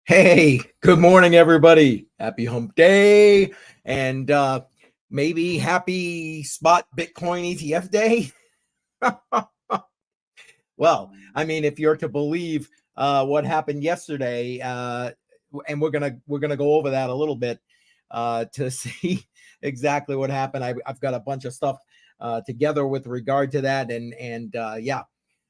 Hey, good morning, everybody. Happy hump day and maybe happy spot Bitcoin ETF day. Well, I mean, if you're to believe what happened yesterday, and we're gonna go over that a little bit to see exactly what happened. I've got a bunch of stuff together with regard to that, and yeah.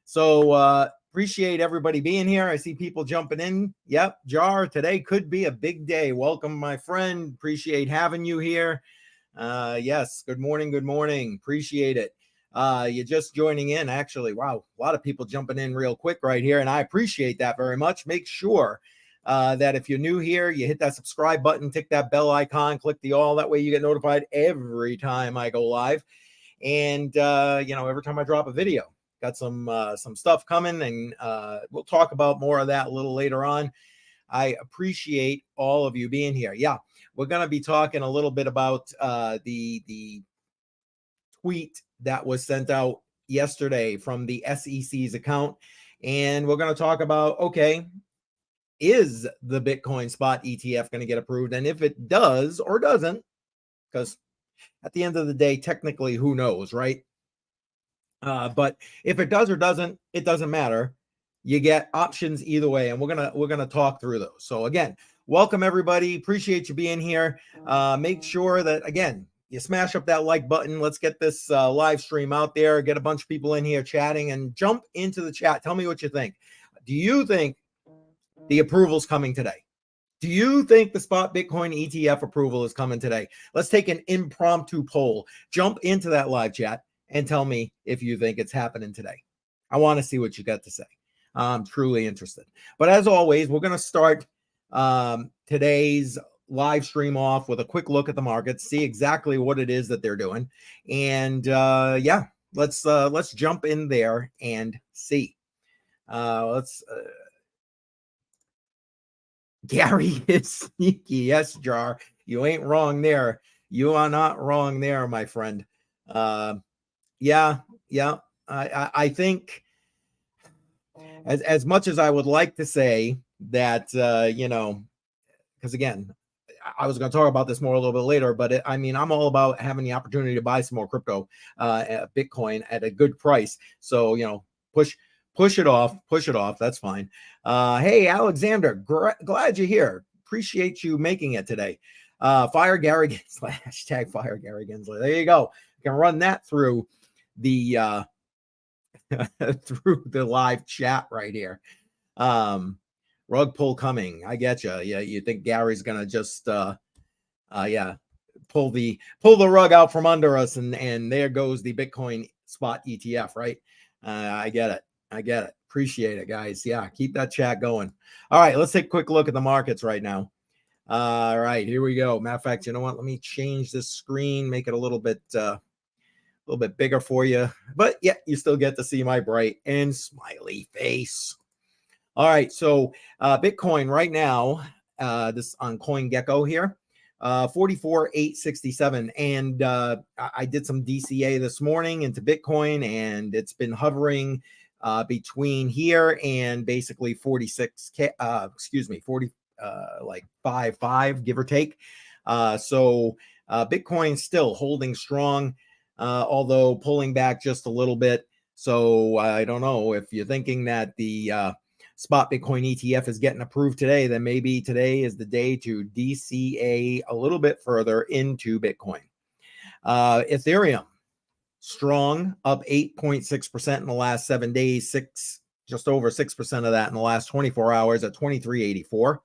So appreciate everybody being here. I see people jumping in. Yep, Jar, today could be a big day. Welcome, my friend. Appreciate having you here. Yes, good morning. Good morning. Appreciate it. You're just joining in, actually. Wow, a lot of people jumping in real quick right here, and I appreciate that very much. Make sure that if you're new here, you hit that subscribe button, tick that bell icon, click the all. That way you get notified every time I go live. And every time I drop a video. Got some stuff coming, and we'll talk about more of that a little later on. I appreciate all of you being here. Yeah, we're going to be talking a little bit about the tweet that was sent out yesterday from the SEC's account, and we're going to talk about, okay, is the Bitcoin spot ETF going to get approved? And if it does or doesn't, because at the end of the day, technically, who knows, right? But if it does or doesn't, it doesn't matter. You get options either way, and we're gonna talk through those. So again, welcome everybody. Appreciate you being here. Make sure that again you smash up that like button. Let's get this live stream out there. Get a bunch of people in here chatting, and jump into the chat. Tell me what you think. Do you think the approval's coming today? Do you think the spot Bitcoin ETF approval is coming today? Let's take an impromptu poll. Jump into that live chat and tell me if you think it's happening today. I want to see what you got to say. I'm truly interested. But as always, we're going to start today's live stream off with a quick look at the markets, see exactly what it is that they're doing. And yeah, let's jump in there and see. Gary is sneaky. Yes, Jar. You ain't wrong there. You are not wrong there, my friend. Yeah. I think as much as I would like to say that, because again, I was going to talk about this more a little bit later, but I'm all about having the opportunity to buy some more crypto, Bitcoin at a good price. So, push it off. That's fine. Hey, Alexander, glad you're here. Appreciate you making it today. Fire Gary Gensler, hashtag Fire Gary Gensler. There you go. You can run that through the through the live chat right here. Rug pull coming. I get you. Yeah, you think Gary's gonna just pull the rug out from under us, and there goes the Bitcoin spot ETF, right? I get it. Appreciate it, guys. Yeah, keep that chat going. All right, let's take a quick look at the markets right now. All right, here we go. Matter of fact, you know what? Let me change this screen, make it a little bit bigger for you. But yeah, you still get to see my bright and smiley face. All right, so Bitcoin right now, this on CoinGecko here, 44,867, and I did some DCA this morning into Bitcoin, and it's been hovering between here and basically 46k, 40 like 5 give or take. So Bitcoin still holding strong, although pulling back just a little bit. So I don't know if you're thinking that the spot Bitcoin ETF is getting approved today, then maybe today is the day to DCA a little bit further into Bitcoin. Ethereum strong, up 8.6% in the last 7 days, just over 6% of that in the last 24 hours at 2384.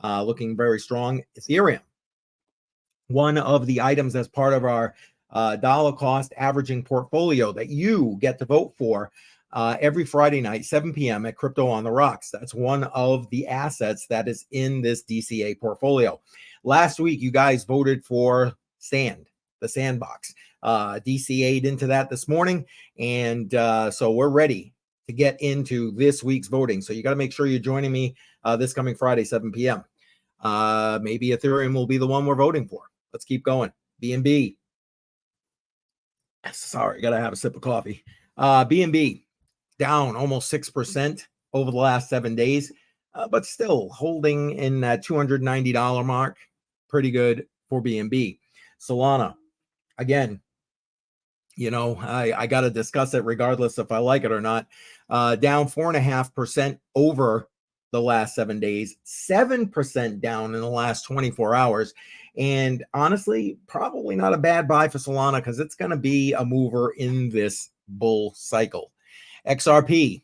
Looking very strong. Ethereum, one of the items as part of our dollar cost averaging portfolio that you get to vote for every Friday night, 7 p.m. at Crypto on the Rocks. That's one of the assets that is in this DCA portfolio. Last week, you guys voted for the Sandbox. DCA'd into that this morning, and so we're ready to get into this week's voting. So you got to make sure you're joining me this coming Friday, 7 p.m. Maybe Ethereum will be the one we're voting for. Let's keep going. BNB. Sorry, got to have a sip of coffee. BNB down almost 6% over the last 7 days. but still holding in that $290 mark. Pretty good for BNB. Solana, again, I got to discuss it regardless if I like it or not. Down 4.5% over the last 7 days, 7% down in the last 24 hours. And honestly, probably not a bad buy for Solana because it's going to be a mover in this bull cycle. XRP,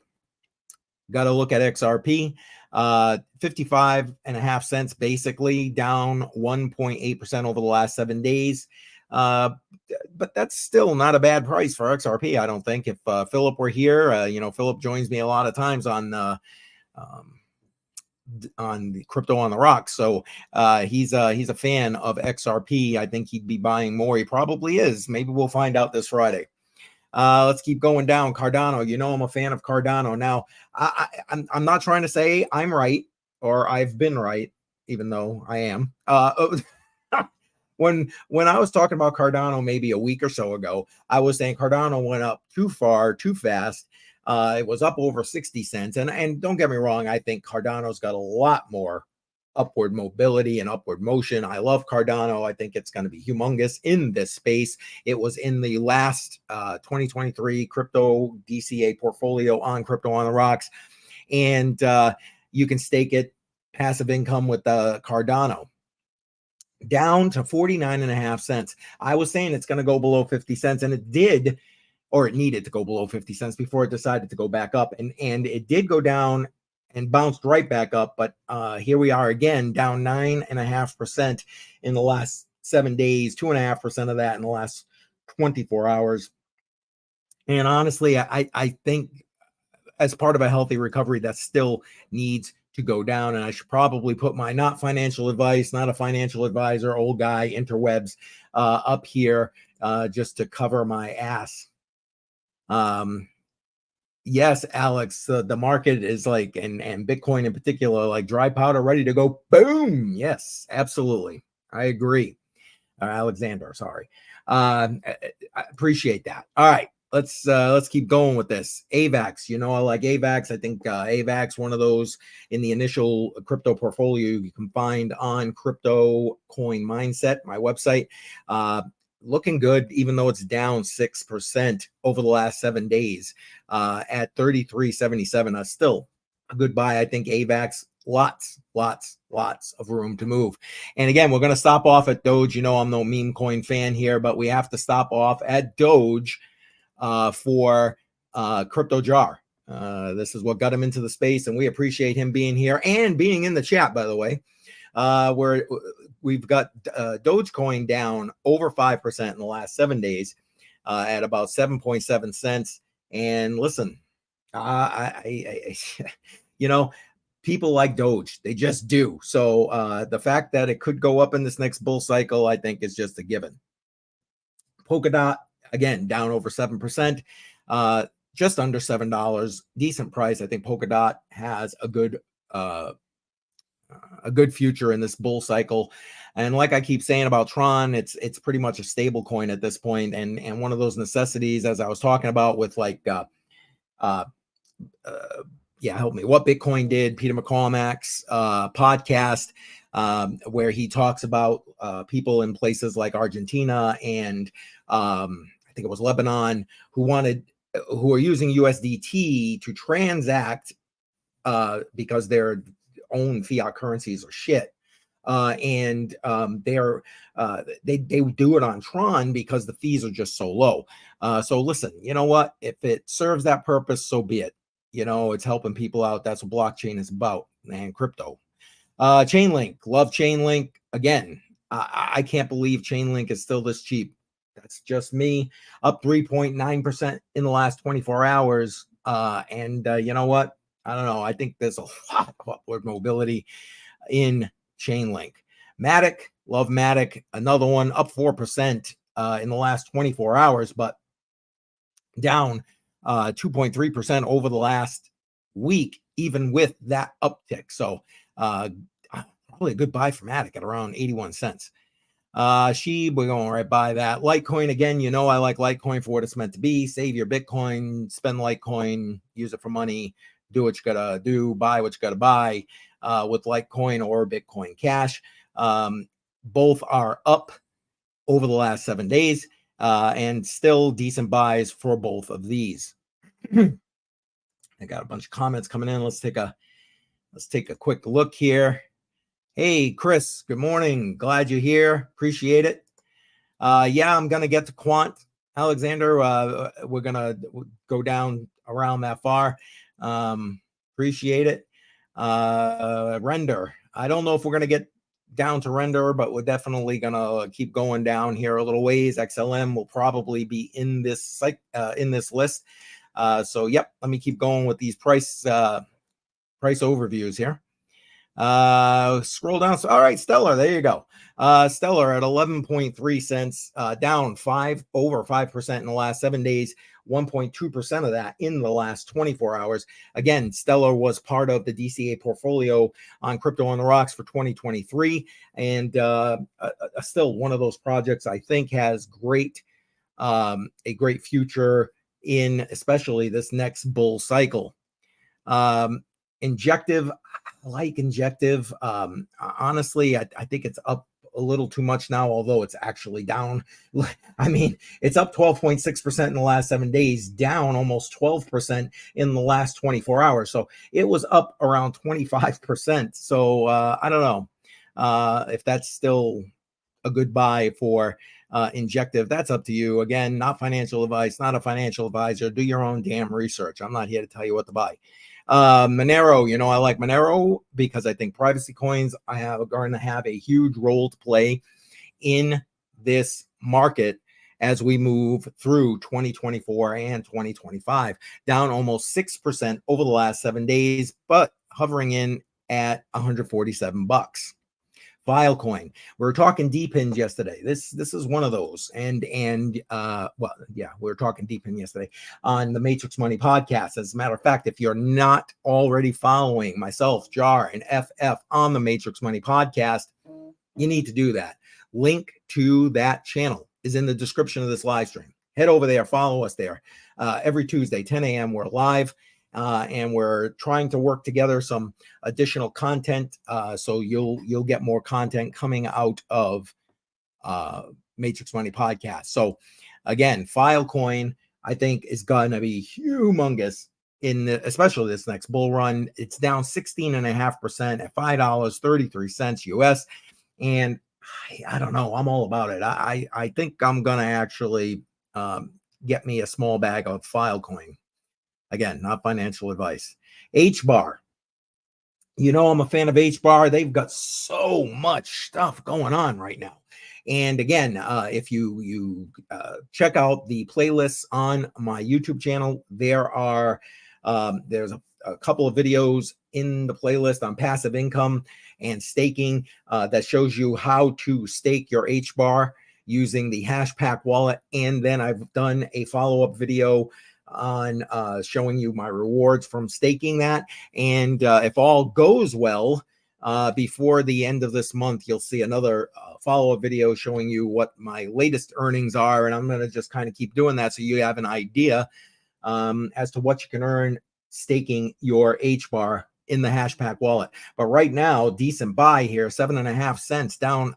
got to look at XRP. 55.5 cents, basically down 1.8% over the last 7 days. But that's still not a bad price for XRP, I don't think. If Philip were here, Philip joins me a lot of times on the Crypto on the Rocks. So he's a fan of XRP. I think he'd be buying more. He probably is. Maybe we'll find out this Friday. Let's keep going down. Cardano, I'm a fan of Cardano. Now, I'm not trying to say I'm right or I've been right, even though I am. When I was talking about Cardano maybe a week or so ago, I was saying Cardano went up too far, too fast. It was up over 60 cents. And don't get me wrong, I think Cardano's got a lot more upward mobility and upward motion. I love Cardano. I think it's going to be humongous in this space. It was in the last 2023 crypto DCA portfolio on Crypto on the Rocks. And you can stake it, passive income with Cardano. Down to 49.5 cents. I was saying it's going to go below 50 cents, and it did, or it needed to go below 50 cents before it decided to go back up. And it did go down and bounced right back up. But here we are again, down 9.5% in the last 7 days, 2.5% of that in the last 24 hours. And honestly, I think as part of a healthy recovery, that still needs to go down. And I should probably put my not financial advice, not a financial advisor, old guy, interwebs up here just to cover my ass. Yes, Alex, the market is like, and Bitcoin in particular, like dry powder ready to go. Boom. Yes, absolutely. I agree. Alexander, sorry. I appreciate that. All right. Let's keep going with this. AVAX, I like AVAX. I think AVAX, one of those in the initial crypto portfolio you can find on CryptoCoinMindSet, my website. Looking good, even though it's down 6% over the last 7 days at 33.77. Still a good buy. I think AVAX, lots of room to move. And again, we're going to stop off at Doge. I'm no meme coin fan here, but we have to stop off at Doge for Crypto Jar. This is what got him into the space, and we appreciate him being here and being in the chat, by the way. Where we've got Dogecoin down over 5% in the last 7 days at about 7.7 cents. And listen, people like Doge, they just do. So the fact that it could go up in this next bull cycle, I think is just a given. Polkadot, again, down over 7%, just under $7, decent price. I think Polkadot has a good future in this bull cycle. And like I keep saying about Tron, it's pretty much a stable coin at this point, and one of those necessities, as I was talking about with like help me, What Bitcoin Did, Peter McCormack's podcast, where he talks about people in places like Argentina and I think it was Lebanon who are using USDT to transact because their own fiat currencies are shit. They do it on Tron because the fees are just so low. So listen, you know what? If it serves that purpose, so be it. It's helping people out. That's what blockchain is about, and crypto. Chainlink, love Chainlink. Again, I can't believe Chainlink is still this cheap. That's just me. Up 3.9% in the last 24 hours. You know what? I don't know. I think there's a lot of upward mobility in Chainlink. Matic, love Matic. Another one up 4% in the last 24 hours, but down 2.3% over the last week, even with that uptick. So probably a good buy for Matic at around 81 cents. Sheeb, we're going right by that. Litecoin, again, I like Litecoin for what it's meant to be. Save your Bitcoin, spend Litecoin, use it for money. do what you gotta do, buy what you gotta buy with Litecoin or Bitcoin Cash. Both are up over the last 7 days, and still decent buys for both of these. I got a bunch of comments coming in. Let's take a quick look here. Hey, Chris, good morning. Glad you're here. Appreciate it. Yeah, I'm gonna get to quant, Alexander. We're gonna go down around that far. Appreciate it. Render. I don't know if we're gonna get down to render, but we're definitely gonna keep going down here a little ways. XLM will probably be in this list. So yep, let me keep going with these price overviews here. Scroll down. So, all right, Stellar, there you go. Stellar at 11.3 cents, down over 5% in the last 7 days, 1.2% of that in the last 24 hours. Again, Stellar was part of the DCA portfolio on Crypto on the Rocks for 2023, and still one of those projects I think has a great future in especially this next bull cycle. Injective, I like Injective. Honestly, I think it's up a little too much now, although it's actually down. I mean, it's up 12.6% in the last 7 days, down almost 12% in the last 24 hours. So it was up around 25%. So I don't know if that's still a good buy for Injective. That's up to you. Again, not financial advice, not a financial advisor. Do your own damn research. I'm not here to tell you what to buy. Monero, I like Monero because I think privacy coins are going to have a huge role to play in this market as we move through 2024 and 2025. Down almost 6% over the last 7 days, but hovering in at $147. Filecoin. We were talking DPINs yesterday. This is one of those. And well, yeah, we were talking DPIN yesterday on the Matrix Money podcast. As a matter of fact, if you're not already following myself, Jar, and FF on the Matrix Money podcast, you need to do that. Link to that channel is in the description of this live stream. Head over there, follow us there. Every Tuesday, 10 a.m., we're live. And we're trying to work together some additional content, so you'll get more content coming out of Matrix Money podcast. So again, Filecoin I think is going to be humongous especially this next bull run. It's down 16.5% at $5.33 US, and I don't know. I'm all about it. I think I'm gonna actually get me a small bag of Filecoin. Again, not financial advice. HBAR. I'm a fan of HBAR. They've got so much stuff going on right now. And again, if you check out the playlists on my YouTube channel, there's a couple of videos in the playlist on passive income and staking that shows you how to stake your HBAR using the Hashpack wallet. And then I've done a follow-up video on showing you my rewards from staking that. And if all goes well, before the end of this month, you'll see another follow-up video showing you what my latest earnings are. And I'm going to just kind of keep doing that so you have an idea as to what you can earn staking your HBAR in the Hashpack wallet. But right now, decent buy here, 7.5 cents, down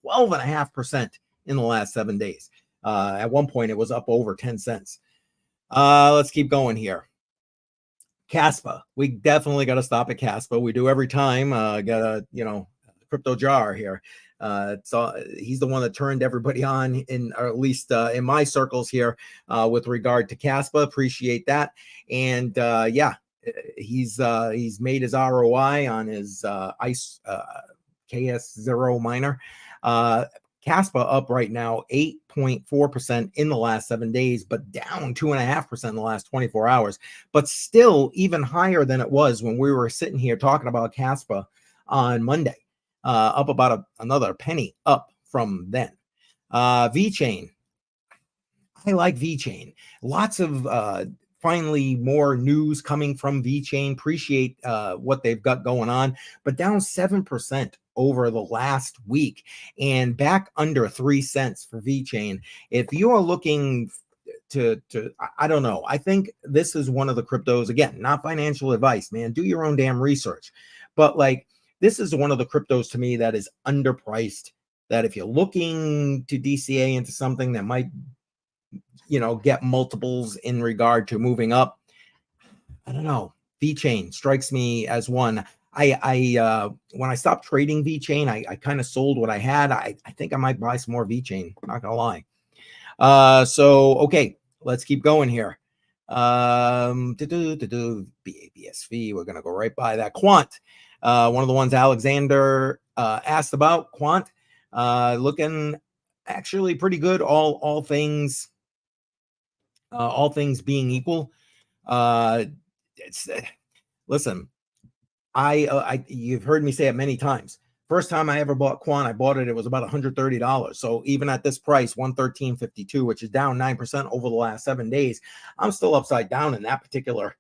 12.5% in the last 7 days. At one point, it was up over 10 cents. Let's keep going here. Caspa. We definitely got to stop at Caspa. We do every time. Got a Crypto Jar here. So he's the one that turned everybody on or at least in my circles here with regard to Caspa. Appreciate that. And yeah, he's made his ROI on his ICE KS0 miner. Caspa up right now 8.4% in the last 7 days, but down 2.5% in the last 24 hours, but still even higher than it was when we were sitting here talking about Caspa on Monday, up about another penny up from then. VeChain. I like VeChain. Lots of finally more news coming from VeChain. Appreciate what they've got going on, but down 7% over the last week and back under 3 cents for VeChain. If you are looking I don't know. I think this is one of the cryptos, again, not financial advice, man. Do your own damn research. But like, this is one of the cryptos to me that is underpriced, that if you're looking to DCA into something that might, get multiples in regard to moving up, I don't know. VeChain strikes me as one. I when I stopped trading VeChain, I kind of sold what I had. I think I might buy some more VeChain, not gonna lie. So okay, let's keep going here. BABSV, we're gonna go right by that. Quant, one of the ones Alexander asked about. Quant, looking actually pretty good, all things being equal. Listen, you've heard me say it many times. First time I ever bought Quant, I bought it was about $130. So even at this price, 113.52, which is down 9% over the last 7 days, I'm still upside down in that particular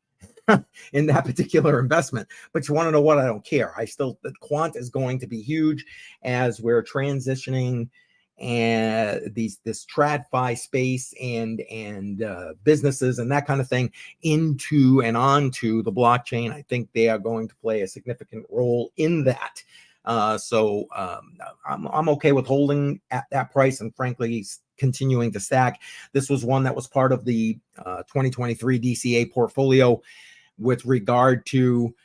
investment. But you want to know what? I don't care. The Quant is going to be huge as we're transitioning and this TradFi space and businesses and that kind of thing into and onto the blockchain. I think they are going to play a significant role in that. So I'm okay with holding at that price and frankly continuing to stack. This was one that was part of the 2023 DCA portfolio with regard to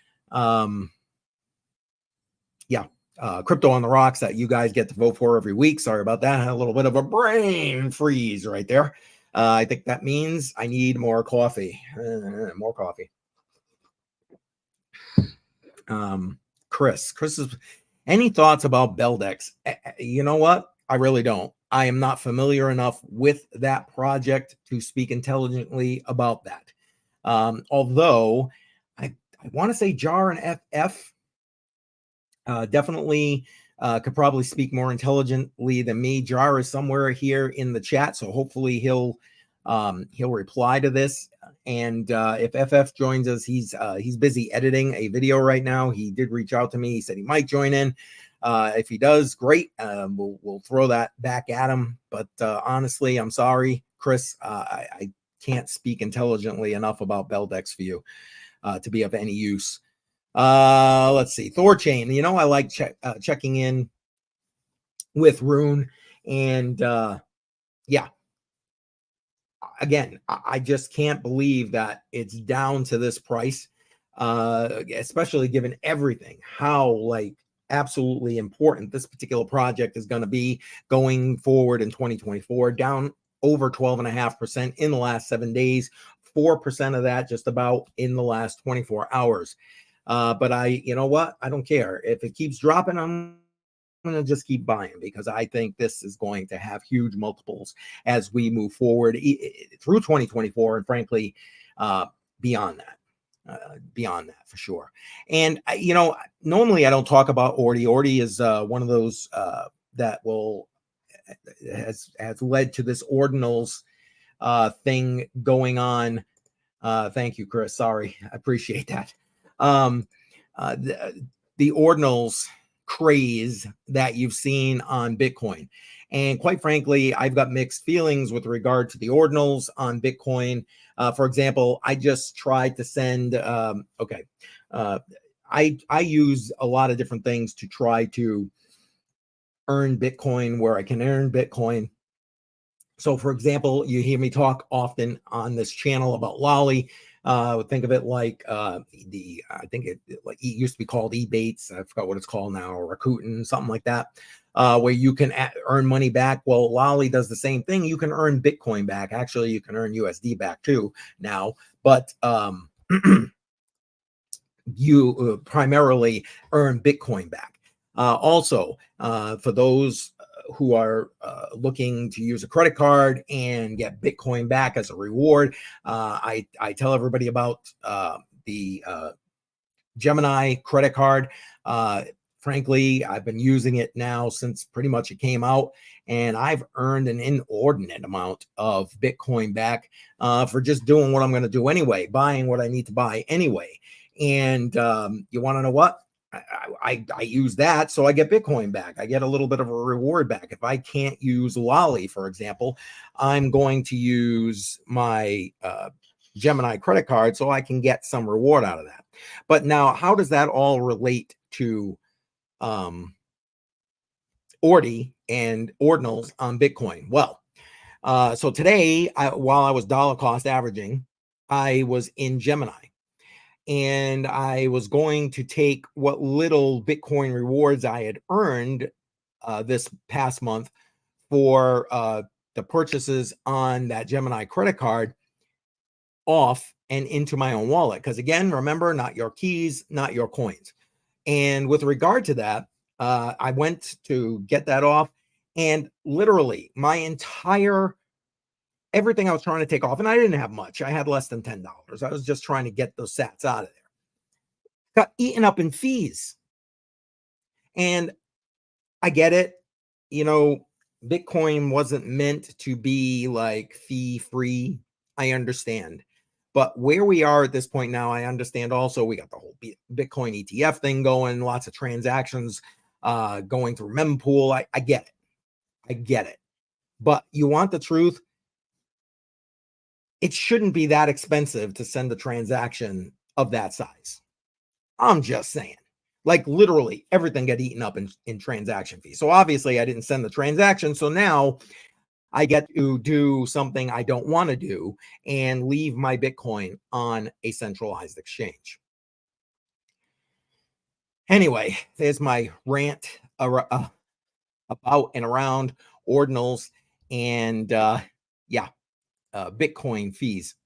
Crypto on the Rocks that you guys get to vote for every week. Sorry about that. I had a little bit of a brain freeze right there. I think that means I need more coffee. More coffee. Chris is, any thoughts about Beldex? You know what? I really don't. I am not familiar enough with that project to speak intelligently about that. Although I want to say Jar and FF definitely could probably speak more intelligently than me. Jar is somewhere here in the chat, so hopefully he'll reply to this. And if FF joins us, he's busy editing a video right now. He did reach out to me. He said he might join in. If he does, great. We'll throw that back at him. But honestly, I'm sorry, Chris. I can't speak intelligently enough about Beldex for you to be of any use. Let's see. Thorchain. I like checking in with Rune. And again, I just can't believe that it's down to this price, especially given everything, how absolutely important this particular project is going to be going forward in 2024, down over 12.5% in the last 7 days, 4% of that just about in the last 24 hours. But you know what? I don't care. If it keeps dropping, I'm going to just keep buying because I think this is going to have huge multiples as we move forward through 2024 and frankly, beyond that. Beyond that for sure. And normally I don't talk about Ordi. Ordi is one of those that has led to this ordinals thing going on. Thank you, Chris. Sorry, I appreciate that. The ordinals craze that you've seen on Bitcoin. And quite frankly, I've got mixed feelings with regard to the ordinals on Bitcoin. For example, I just tried to send, I use a lot of different things to try to earn Bitcoin where I can earn Bitcoin. So for example, you hear me talk often on this channel about Lolli. Think of it like I think it used to be called Ebates. I forgot what it's called now, or Rakuten, something like that, where you can earn money back. Well, Lolli does the same thing. You can earn Bitcoin back. Actually, you can earn USD back too now, but you primarily earn Bitcoin back. Also, for those who are looking to use a credit card and get Bitcoin back as a reward, I tell everybody about the Gemini credit card. Frankly, I've been using it now since pretty much it came out, and I've earned an inordinate amount of Bitcoin back for just doing what I'm going to do anyway, buying what I need to buy anyway. And you want to know what? I use that, so I get Bitcoin back. I get a little bit of a reward back. If I can't use Lolli, for example, I'm going to use my Gemini credit card so I can get some reward out of that. But now, how does that all relate to Ordi and ordinals on Bitcoin? Well, so today, while I was dollar cost averaging, I was in Gemini. And I was going to take what little Bitcoin rewards I had earned this past month for the purchases on that Gemini credit card off and into my own wallet. Because again, remember, not your keys, not your coins. And with regard to that, I went to get that off, and literally my entire everything I was trying to take off, and I didn't have much. I had less than $10. I was just trying to get those sats out of there. Got eaten up in fees. And I get it. You know, Bitcoin wasn't meant to be like fee free. I understand. But where we are at this point now, I understand also we got the whole Bitcoin ETF thing going, lots of transactions going through mempool. I get it. I get it. But you want the truth? It shouldn't be that expensive to send a transaction of that size. I'm just saying, like literally everything got eaten up in transaction fees. So obviously I didn't send the transaction. So now I get to do something I don't want to do and leave my Bitcoin on a centralized exchange. Anyway, there's my rant about and around ordinals and Bitcoin fees.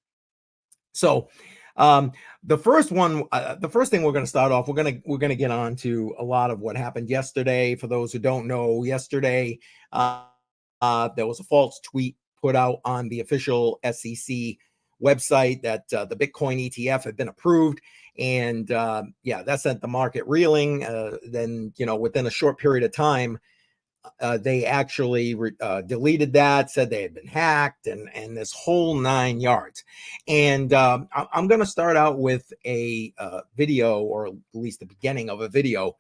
So the first one, the first thing we're going to start off, we're going to get on to a lot of what happened yesterday. For those who don't know, yesterday there was a false tweet put out on the official SEC website that the Bitcoin ETF had been approved, and that sent the market reeling. Then within a short period of time, they actually deleted that, said they had been hacked, and this whole 9 yards. And I'm going to start out with a video, or at least the beginning of a video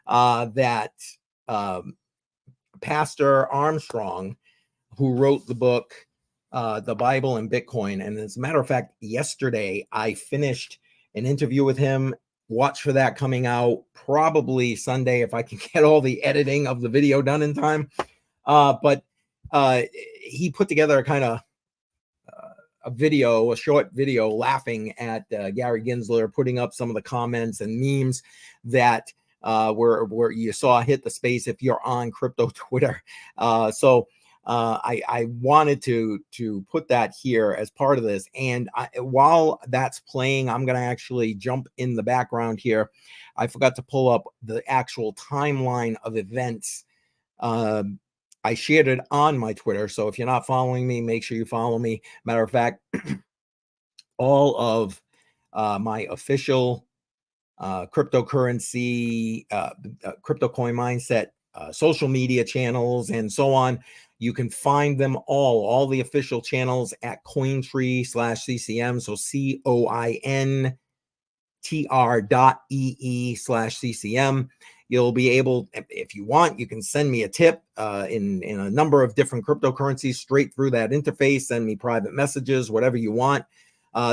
that Pastor Armstrong, who wrote the book, The Bible and Bitcoin. And as a matter of fact, yesterday I finished an interview with him. Watch for that coming out probably Sunday if I can get all the editing of the video done in time. But he put together a kind of a short video laughing at Gary Gensler, putting up some of the comments and memes that where you saw hit the space if you're on crypto Twitter. So I wanted to put that here as part of this. And while that's playing, I'm going to actually jump in the background here. I forgot to pull up the actual timeline of events. I shared it on my Twitter. So if you're not following me, make sure you follow me. Matter of fact, all of my official cryptocurrency, CryptoCoinMindSet social media channels and so on, you can find them all the official channels at CoinTree/CCM. So CoinTR.ee/CCM. You'll be able, if you want, you can send me a tip in a number of different cryptocurrencies straight through that interface. Send me private messages, whatever you want.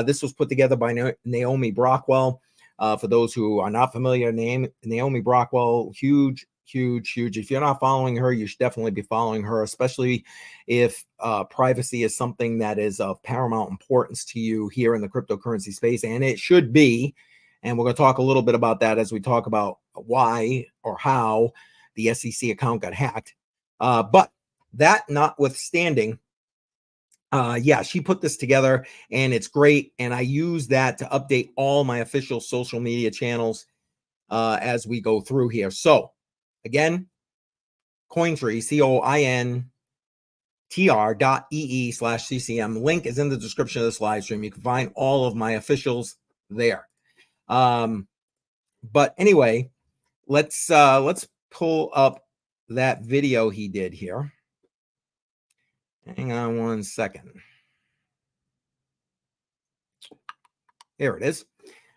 This was put together by Naomi Brockwell. For those who are not familiar, Naomi Brockwell, huge. If you're not following her, you should definitely be following her, especially if privacy is something that is of paramount importance to you here in the cryptocurrency space, and it should be. And we're going to talk a little bit about that as we talk about why or how the SEC account got hacked. But that notwithstanding, she put this together and it's great. And I use that to update all my official social media channels as we go through here. So again, CoinTree, CoinTR.ee/CCM. Link is in the description of this live stream. You can find all of my officials there. But anyway, let's pull up that video he did here. Hang on one second. Here it is.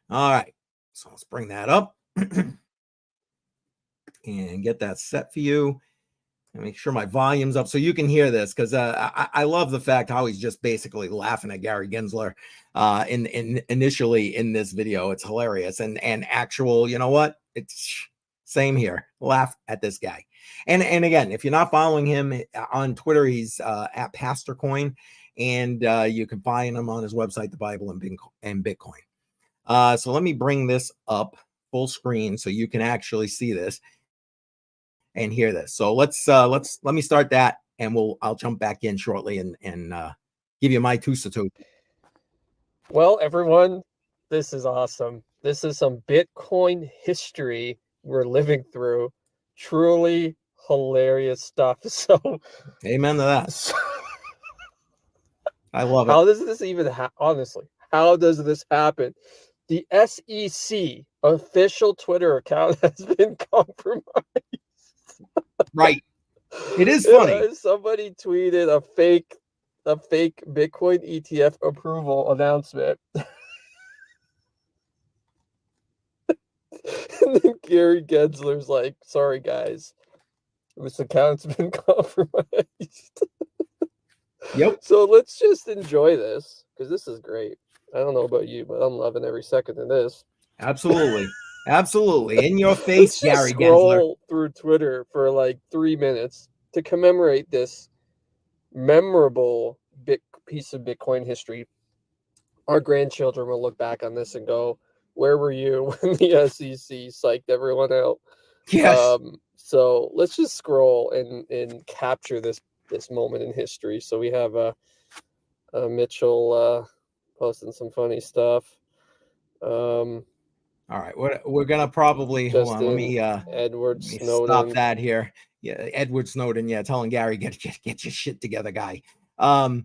All right. So let's bring that up. and get that set for you. And make sure my volume's up so you can hear this, because I love the fact how he's just basically laughing at Gary Gensler initially in this video. It's hilarious. And actual, you know what? It's same here. Laugh at this guy. And again, if you're not following him on Twitter, he's at Pastor Coin, and you can find him on his website, The Bible and Bitcoin. So let me bring this up full screen so you can actually see this and hear this. So let me start that, and I'll jump back in shortly and give you my two. Well, everyone, this is awesome. This is some Bitcoin history we're living through. Truly hilarious stuff. So, amen to that. I love it. How does this even honestly? How does this happen? The SEC official Twitter account has been compromised. Right. It is funny. Somebody tweeted a fake Bitcoin ETF approval announcement. And then Gary Gensler's like, sorry guys, this account's been compromised. Yep. So let's just enjoy this, because this is great. I don't know about you, but I'm loving every second of this. Absolutely. Absolutely. In your face, Gary Gensler. Through Twitter for like 3 minutes to commemorate this memorable piece of Bitcoin history. Our grandchildren will look back on this and go, where were you when the SEC psyched everyone out? Yes. So let's just scroll and capture this moment in history. So we have Mitchell posting some funny stuff. All right, we're gonna probably hold on. Let me Edward let me Snowden. Stop that here. Yeah, Edward Snowden. Yeah, telling Gary get your shit together, guy. And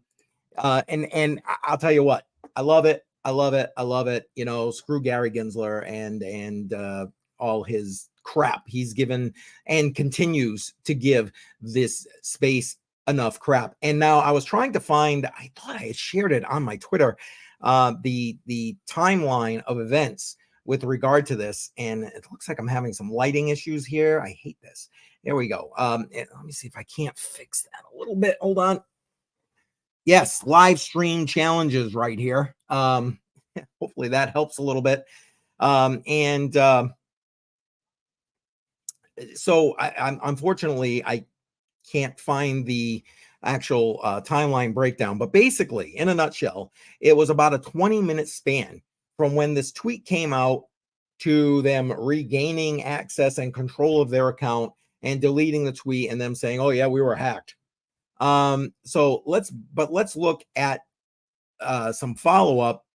I'll tell you what, I love it. I love it. I love it. You know, screw Gary Gensler and all his crap he's given and continues to give this space enough crap. And now I was trying to find. I thought I had shared it on my Twitter. The timeline of events with regard to this, and it looks like I'm having some lighting issues here. I hate this. There we go. Let me see if I can't fix that a little bit. Hold on. Yes, live stream challenges right here. Hopefully that helps a little bit. So I'm unfortunately I can't find the actual timeline breakdown, but basically, in a nutshell, it was about a 20-minute span from when this tweet came out to them regaining access and control of their account and deleting the tweet and them saying, oh yeah, we were hacked. So let's look at some follow-up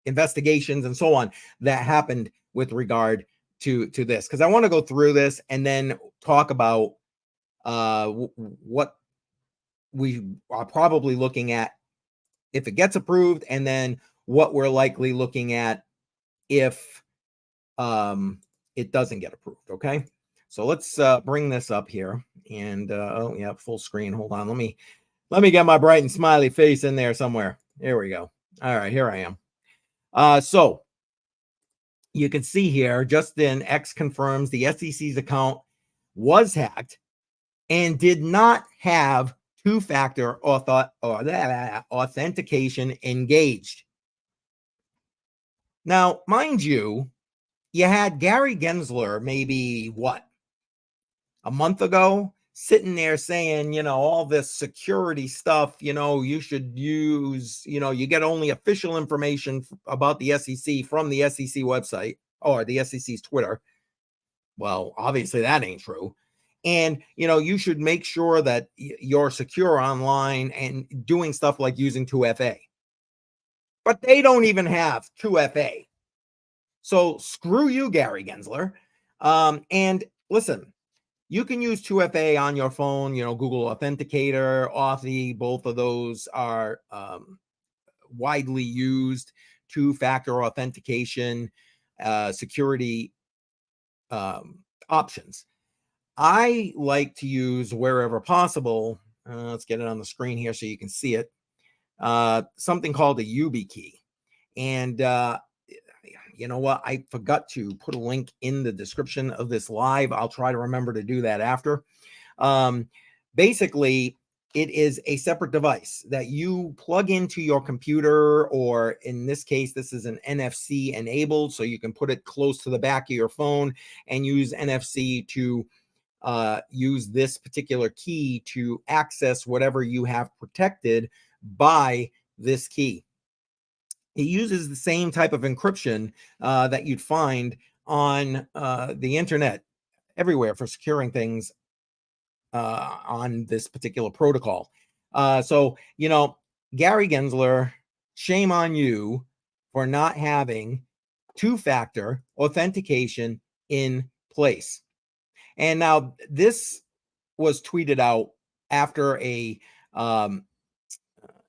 investigations and so on that happened with regard to this, because I want to go through this and then talk about what we are probably looking at if it gets approved, and then what we're likely looking at if it doesn't get approved. Okay, so let's bring this up here, and oh yeah, full screen. Hold on, let me get my bright and smiley face in there somewhere. There we go. All right, here I am. So you can see here, Justin X confirms the SEC's account was hacked and did not have two-factor authentication engaged. Now, mind you, you had Gary Gensler maybe a month ago sitting there saying, you know, all this security stuff, you know, you should use, you know, you get only official information about the SEC from the SEC website or the SEC's Twitter. Well, obviously that ain't true. And, you know, you should make sure that you're secure online and doing stuff like using 2FA. But they don't even have 2FA. So screw you, Gary Gensler. And listen, you can use 2FA on your phone, you know, Google Authenticator, Authy, both of those are widely used two-factor authentication security options. I like to use, wherever possible, let's get it on the screen here so you can see it, something called a YubiKey. And you know what? I forgot to put a link in the description of this live. I'll try to remember to do that after. Basically, it is a separate device that you plug into your computer, or in this case, this is an NFC enabled, so you can put it close to the back of your phone and use NFC to use this particular key to access whatever you have protected by this key. It uses the same type of encryption that you'd find on the internet everywhere for securing things on this particular protocol. So, you know, Gary Gensler, shame on you for not having two-factor authentication in place. And now this was tweeted out after a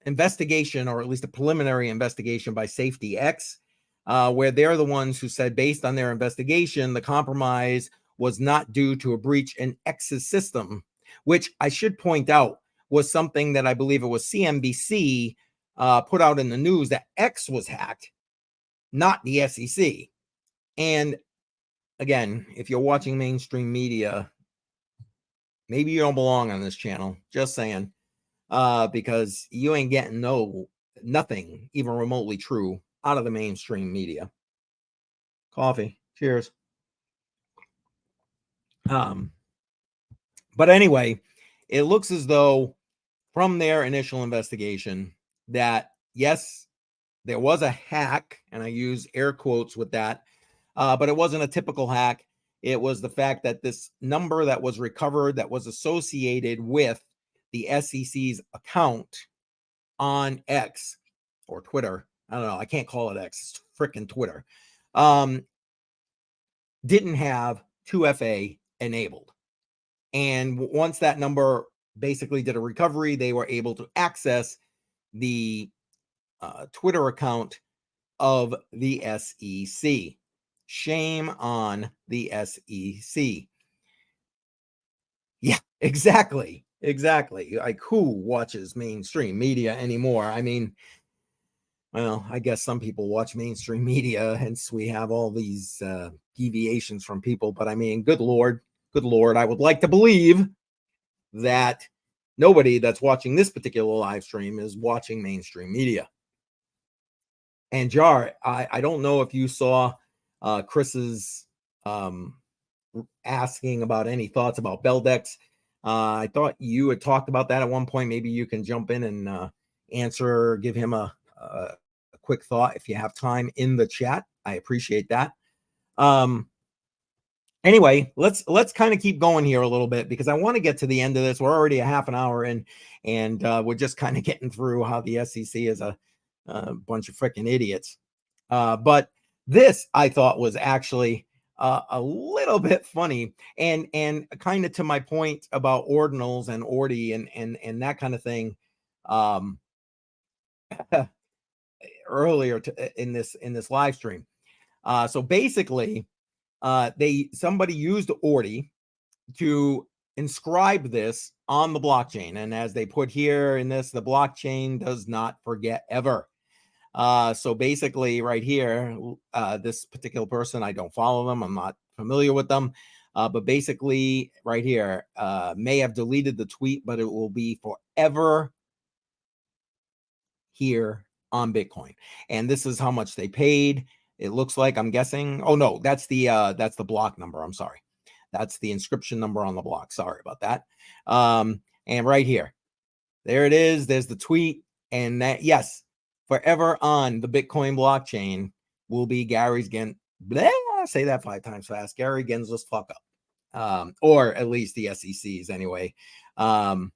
investigation, or at least a preliminary investigation by Safety X, where they're the ones who said, based on their investigation, the compromise was not due to a breach in X's system, which I should point out was something that I believe it was CNBC put out in the news, that X was hacked, not the SEC. And again, if you're watching mainstream media, maybe you don't belong on this channel, just saying, because you ain't getting nothing even remotely true out of the mainstream media. Coffee. Cheers. But anyway, it looks as though from their initial investigation that, yes, there was a hack, and I use air quotes with that, but it wasn't a typical hack. It was the fact that this number that was recovered that was associated with the SEC's account on X or Twitter. I don't know. I can't call it X. It's freaking Twitter. Didn't have 2FA enabled. And once that number basically did a recovery, they were able to access the Twitter account of the SEC. Shame on the SEC. Yeah, exactly. Exactly. Like, who watches mainstream media anymore? I mean, well, I guess some people watch mainstream media, hence we have all these deviations from people. But I mean, good Lord, I would like to believe that nobody that's watching this particular live stream is watching mainstream media. And Jar, I don't know if you saw Chris's asking about any thoughts about Beldex. I thought you had talked about that at one point. Maybe you can jump in and answer, give him a quick thought if you have time in the chat. I appreciate that. Anyway, let's kind of keep going here a little bit, because I want to get to the end of this. We're already a half an hour in, and we're just kind of getting through how the SEC is a bunch of freaking idiots. But this, I thought, was actually a little bit funny, and kind of to my point about ordinals and Ordi and that kind of thing earlier in this live stream. So basically, somebody used Ordi to inscribe this on the blockchain, and as they put here in this, the blockchain does not forget ever. So basically right here, this particular person, I don't follow them, I'm not familiar with them, but basically right here, may have deleted the tweet, but it will be forever here on Bitcoin. And this is how much they paid. It looks like, I'm guessing, oh no, that's the block number. I'm sorry. That's the inscription number on the block. Sorry about that. And right here, there it is. There's the tweet. And that, yes, forever on the Bitcoin blockchain will be Gary's say that 5 times fast. Gary Gensler's fuck up. Or at least the SEC's anyway. Awesome.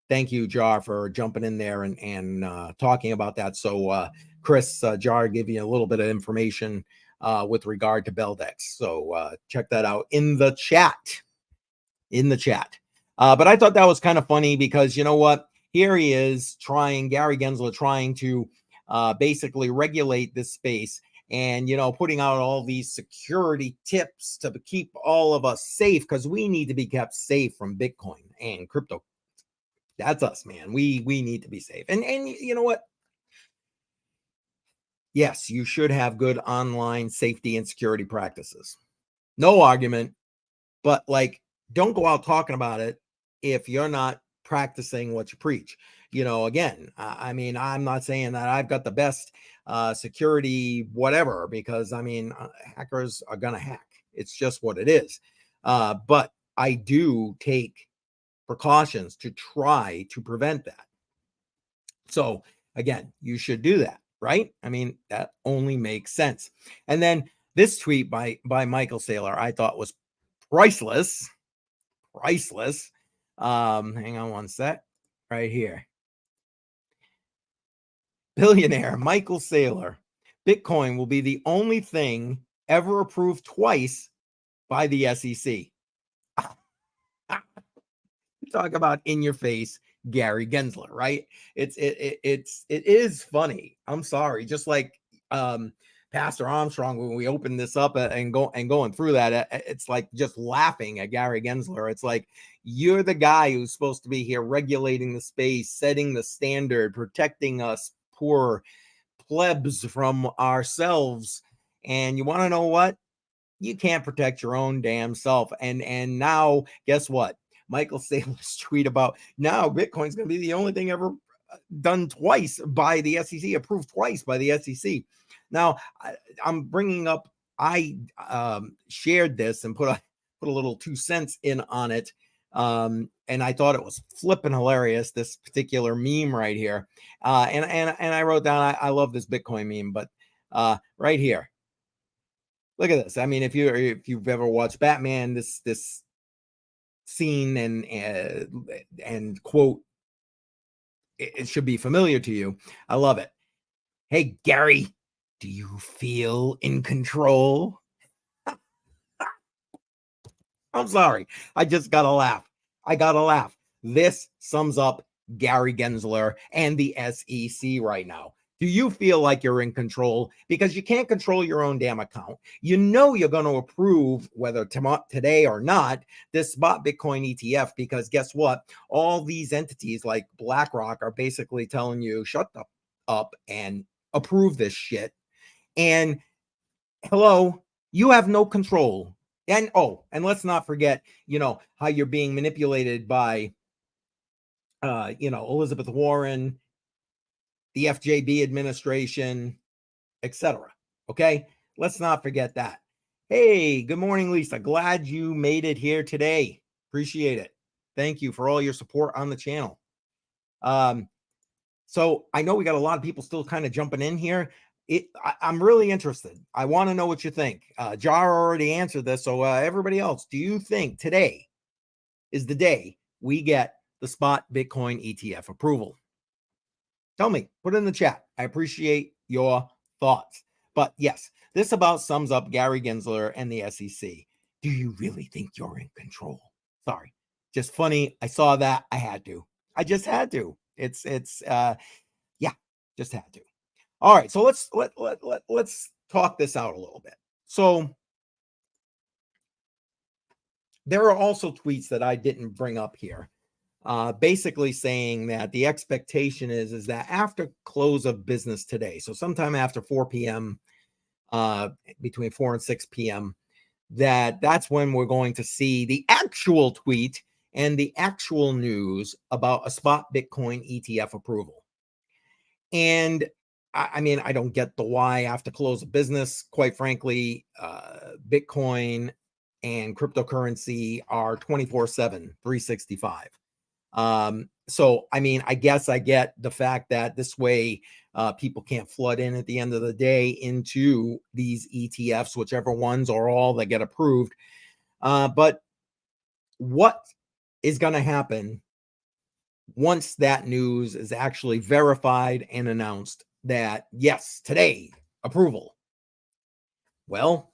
Thank you, Jar, for jumping in there and talking about that. So Chris, Jar gave you a little bit of information with regard to Beldex. So check that out in the chat. But I thought that was kind of funny, because you know what? Here he is Gary Gensler trying to basically regulate this space, and, you know, putting out all these security tips to keep all of us safe, because we need to be kept safe from Bitcoin and crypto. That's us, man. We need to be safe. And you know what? yes, you should have good online safety and security practices. No argument, but like, don't go out talking about it if you're not practicing what you preach. Again, I mean, I'm not saying that I've got the best security, whatever, because I mean, hackers are going to hack. It's just what it is. But I do take precautions to try to prevent that. So again, you should do that, right? I mean, that only makes sense. And then this tweet by Michael Saylor, I thought was priceless. Priceless. Hang on one sec. Right here. Billionaire Michael Saylor. Bitcoin will be the only thing ever approved twice by the SEC. Talk about in your face Gary Gensler, right? It is funny. I'm sorry. Just like Pastor Armstrong, when we opened this up and going through that, it's like just laughing at Gary Gensler. It's like, you're the guy who's supposed to be here regulating the space, setting the standard, protecting us poor plebs from ourselves. And you want to know what? You can't protect your own damn self. And now, guess what? Michael Saylor's tweet about now Bitcoin's going to be the only thing ever done twice by the SEC, approved twice by the SEC. Now, I'm bringing up, I shared this and put a little 2 cents in on it. And I thought it was flipping hilarious, this particular meme right here. And I wrote down, I love this Bitcoin meme, but right here. Look at this. I mean, if you've ever watched Batman, this scene and quote, it should be familiar to you. I love it. Hey, Gary, do you feel in control? I'm sorry. I just got to laugh. I got to laugh. This sums up Gary Gensler and the SEC right now. Do you feel like you're in control? Because you can't control your own damn account. You know you're going to approve, whether today or not, this spot Bitcoin ETF, because guess what? All these entities like BlackRock are basically telling you, shut up and approve this shit. And hello, you have no control. And let's not forget, how you're being manipulated by, Elizabeth Warren, the FJB administration, etc. Okay, let's not forget that. Hey, good morning, Lisa. Glad you made it here today. Appreciate it. Thank you for all your support on the channel. So I know we got a lot of people still kind of jumping in here. I'm really interested. I want to know what you think. Jar already answered this. So everybody else, do you think today is the day we get the spot Bitcoin ETF approval? Tell me, put it in the chat. I appreciate your thoughts. But yes, this about sums up Gary Gensler and the SEC. Do you really think you're in control? Sorry, just funny. I saw that. I had to. I just had to. It's yeah, just had to. All right, so let's talk this out a little bit. So there are also tweets that I didn't bring up here. Basically saying that the expectation is that after close of business today, so sometime after 4 p.m., between 4 and 6 p.m., that's when we're going to see the actual tweet and the actual news about a spot Bitcoin ETF approval. And I mean, I don't get the why after close of business. Quite frankly, Bitcoin and cryptocurrency are 24/7, 365. So, I mean, I guess I get the fact that this way people can't flood in at the end of the day into these ETFs, whichever ones or all that get approved. But what is going to happen once that news is actually verified and announced that, yes, today, approval? Well,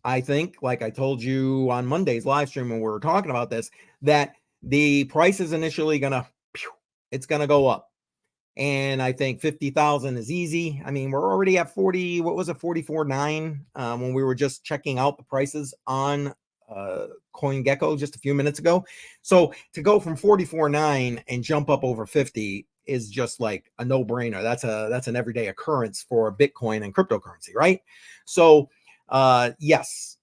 I think, like I told you on Monday's live stream when we were talking about this, that the price is initially it's going to go up. And I think 50,000 is easy. I mean, we're already at 40, what was it, 44.9 when we were just checking out the prices on CoinGecko just a few minutes ago. So to go from 44.9 and jump up over 50 is just like a no-brainer. That's an everyday occurrence for Bitcoin and cryptocurrency, right? So yes,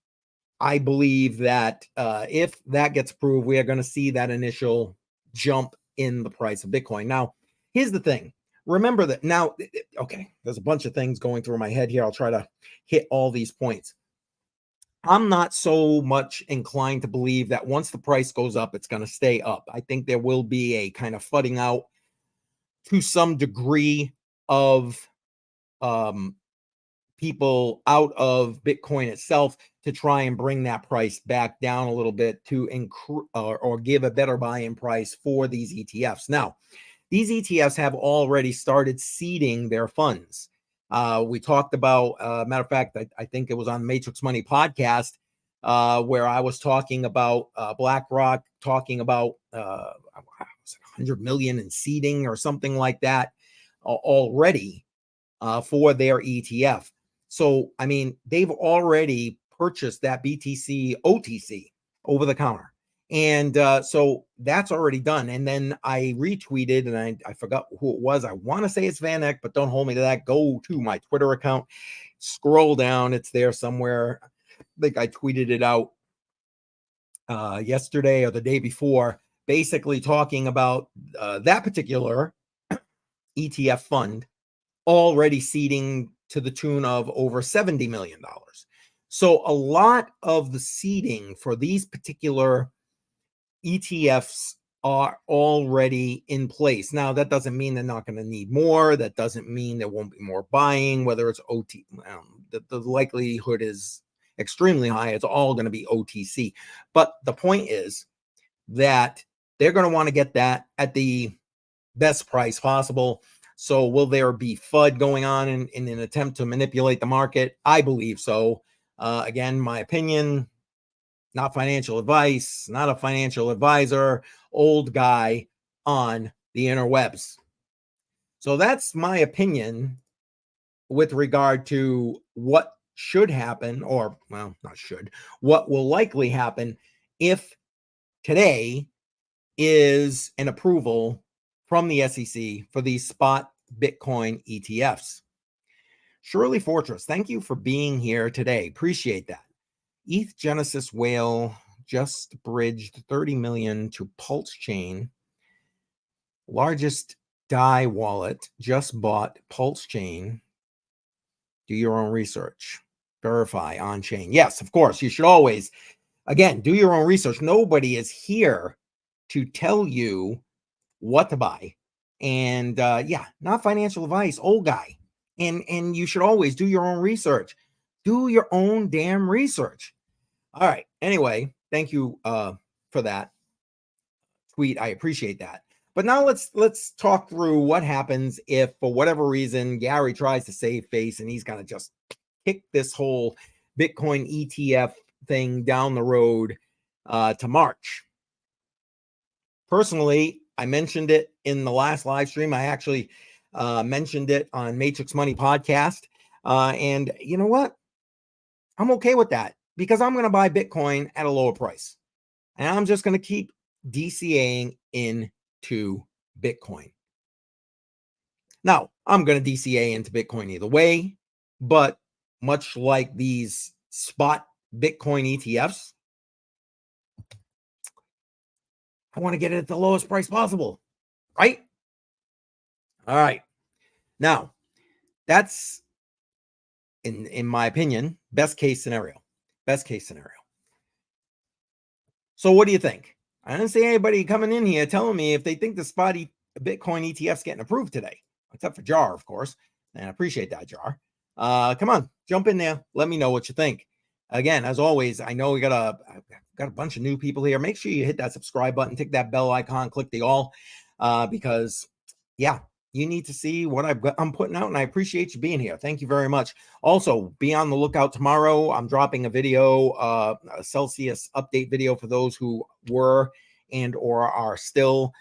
I believe that if that gets approved, we are going to see that initial jump in the price of Bitcoin. Now, here's the thing. Remember that now, okay, there's a bunch of things going through my head here. I'll try to hit all these points. I'm not so much inclined to believe that once the price goes up, it's going to stay up. I think there will be a kind of flooding out to some degree of people out of Bitcoin itself to try and bring that price back down a little bit to or give a better buy-in price for these ETFs. Now, these ETFs have already started seeding their funds. We talked about, matter of fact, I think it was on Matrix Money podcast where I was talking about BlackRock talking about 100 million in seeding or something like that already for their ETF. So, I mean, they've already purchased that BTC OTC over the counter. And so that's already done. And then I retweeted, and I forgot who it was. I want to say it's Van Eck, but don't hold me to that. Go to my Twitter account, scroll down. It's there somewhere. I think I tweeted it out yesterday or the day before, basically talking about that particular ETF fund already seeding to the tune of over $70 million. So a lot of the seeding for these particular ETFs are already in place. Now, that doesn't mean they're not going to need more. That doesn't mean there won't be more buying, whether it's OT. The likelihood is extremely high. It's all going to be OTC. But the point is that they're going to want to get that at the best price possible. So will there be FUD going on in an attempt to manipulate the market? I believe so. Again, my opinion, not financial advice, not a financial advisor, old guy on the interwebs. So that's my opinion with regard to what should happen, or, well, not should, what will likely happen if today is an approval from the SEC for these spot Bitcoin ETFs. Shirley Fortress, thank you for being here today. Appreciate that. ETH Genesis Whale just bridged 30 million to Pulse Chain. Largest DAI wallet just bought Pulse Chain. Do your own research. Verify on chain. Yes, of course. You should always, again, do your own research. Nobody is here to tell you what to buy. And yeah, not financial advice, old guy. And you should always do your own research. Do your own damn research. All right. Anyway, thank you for that tweet. I appreciate that. But now let's talk through what happens if, for whatever reason, Gary tries to save face and he's gonna just kick this whole Bitcoin ETF thing down the road to March. Personally, I mentioned it in the last live stream. I actually mentioned it on Matrix Money podcast. And you know what? I'm okay with that because I'm going to buy Bitcoin at a lower price. And I'm just going to keep DCAing into Bitcoin. Now, I'm going to DCA into Bitcoin either way, but much like these spot Bitcoin ETFs, I want to get it at the lowest price possible, right? All right. Now, that's, in my opinion, best case scenario. Best case scenario. So what do you think? I didn't see anybody coming in here telling me if they think the spot Bitcoin ETF's getting approved today, except for Jar, of course. And I appreciate that, Jar. Come on, jump in there. Let me know what you think. Again, as always, I know we got a bunch of new people here. Make sure you hit that subscribe button, tick that bell icon, click the all, because yeah, you need to see what I'm putting out, and I appreciate you being here. Thank you very much. Also, be on the lookout tomorrow. I'm dropping a video, a Celsius update video for those who were and or are still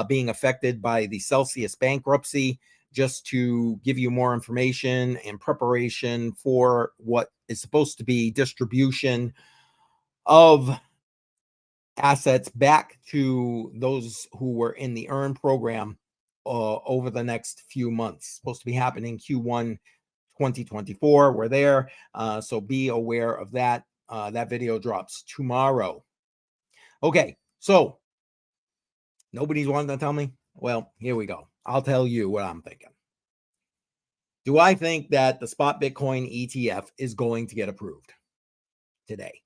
being affected by the Celsius bankruptcy, just to give you more information and preparation for what is supposed to be distribution of assets back to those who were in the EARN program over the next few months. Supposed to be happening Q1 2024. We're there. So be aware of that. That video drops tomorrow. Okay, so nobody's wanting to tell me. Well, here we go. I'll tell you what I'm thinking. Do I think that the spot Bitcoin ETF is going to get approved today?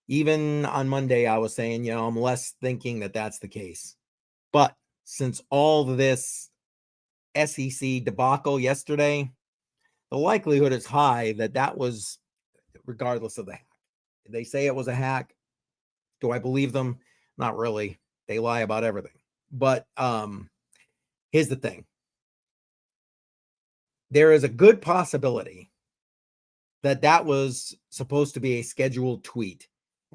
Even on Monday, I was saying, you know, I'm less thinking that that's the case. But since all this SEC debacle yesterday, the likelihood is high that that was regardless of the hack. They say it was a hack. Do I believe them? Not really. They lie about everything. But here's the thing. There is a good possibility that that was supposed to be a scheduled tweet,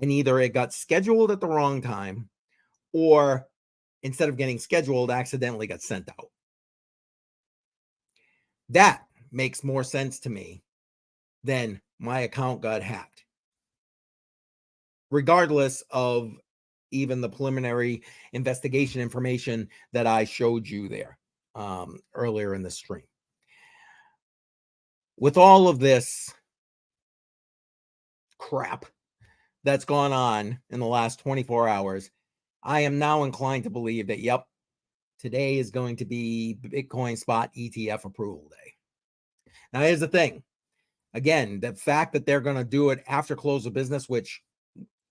and either it got scheduled at the wrong time, or instead of getting scheduled, accidentally got sent out. That makes more sense to me than my account got hacked, regardless of even the preliminary investigation information that I showed you there earlier in the stream. With all of this crap that's gone on in the last 24 hours, I am now inclined to believe that, yep, today is going to be Bitcoin spot ETF approval day. Now, here's the thing. Again, the fact that they're going to do it after close of business, which,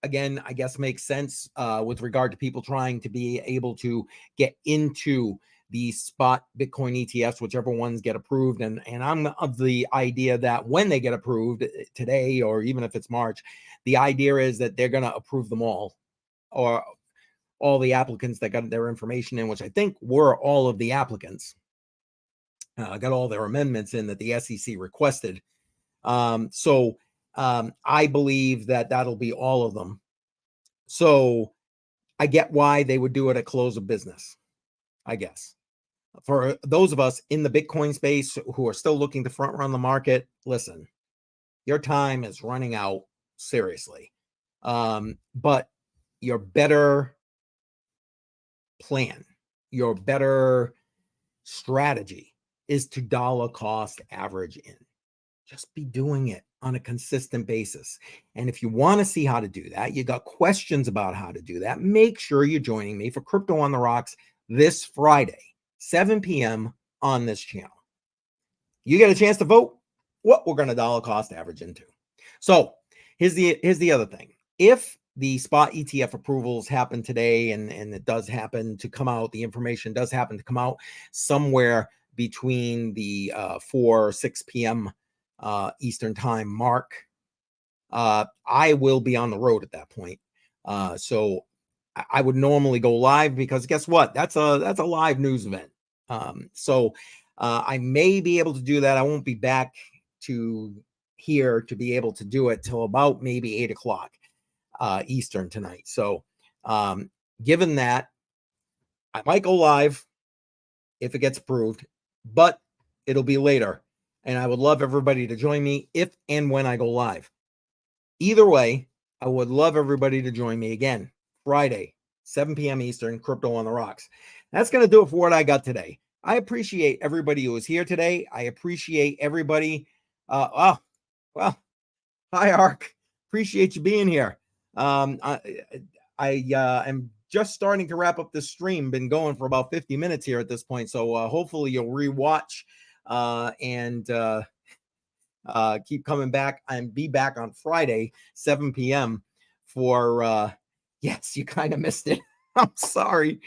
again, I guess makes sense with regard to people trying to be able to get into the spot Bitcoin ETFs, whichever ones get approved. And I'm of the idea that when they get approved today, or even if it's March, the idea is that they're going to approve them all, or all the applicants that got their information in, which I think were all of the applicants, got all their amendments in that the SEC requested. So I believe that that'll be all of them. So I get why they would do it at close of business, I guess. For those of us in the Bitcoin space who are still looking to front run the market, listen, your time is running out, seriously. But your better plan, your better strategy is to dollar cost average in. Just be doing it on a consistent basis. And if you want to see how to do that, you got questions about how to do that, make sure you're joining me for Crypto on the Rocks this Friday, 7 p.m. on this channel. You get a chance to vote what we're going to dollar cost average into. So here's the other thing. If the spot ETF approvals happen today, and it does happen to come out, the information does happen to come out somewhere between the 4 or 6 p.m. Eastern time mark, I will be on the road at that point. So I would normally go live, because guess what? That's a live news event. So I may be able to do that. I won't be back to here to be able to do it till about maybe 8 o'clock Eastern tonight. So given that, I might go live if it gets approved, but it'll be later. And I would love everybody to join me if and when I go live. Either way, I would love everybody to join me again, Friday, 7 p.m. Eastern, Crypto on the Rocks. That's going to do it for what I got today. I appreciate everybody who was here today. I appreciate everybody. Well, hi, Ark. Appreciate you being here. I am just starting to wrap up this stream. Been going for about 50 minutes here at this point. So hopefully you'll rewatch and keep coming back, and be back on Friday, 7 p.m. for, yes, you kind of missed it. I'm sorry.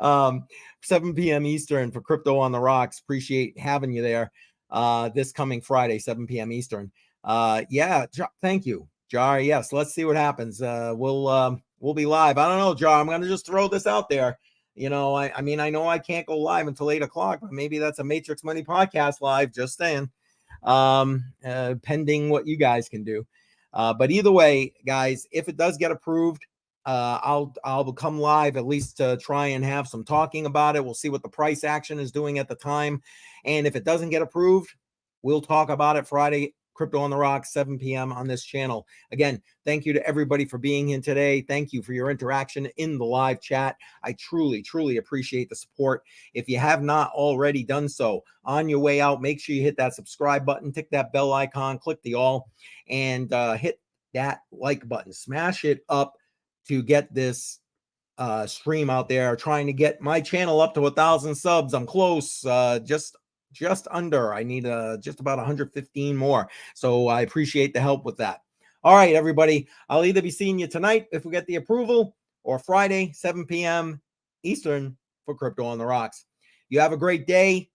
7 p.m. Eastern for Crypto on the Rocks. Appreciate having you there this coming Friday, 7 p.m. Eastern. Yeah, thank you, Jar. Yes, let's see what happens. We'll be live. I don't know, Jar. I'm going to just throw this out there. You know, I mean, I know I can't go live until 8 o'clock, but maybe that's a Matrix Money podcast live, just saying, pending what you guys can do. But either way, guys, if it does get approved, I'll come live at least to try and have some talking about it. We'll see what the price action is doing at the time. And if it doesn't get approved, we'll talk about it Friday Crypto on the Rocks, 7 p.m. on this channel. Again, thank you to everybody for being here today. Thank you for your interaction in the live chat. I truly, truly appreciate the support. If you have not already done so, on your way out, make sure you hit that subscribe button, tick that bell icon, click the all, and hit that like button. Smash it up to get this stream out there. Trying to get my channel up to 1,000 subs. I'm close. Just under. I need just about 115 more. So I appreciate the help with that. All right, everybody. I'll either be seeing you tonight if we get the approval, or Friday, 7 p.m. Eastern for Crypto on the Rocks. You have a great day.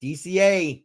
DCA.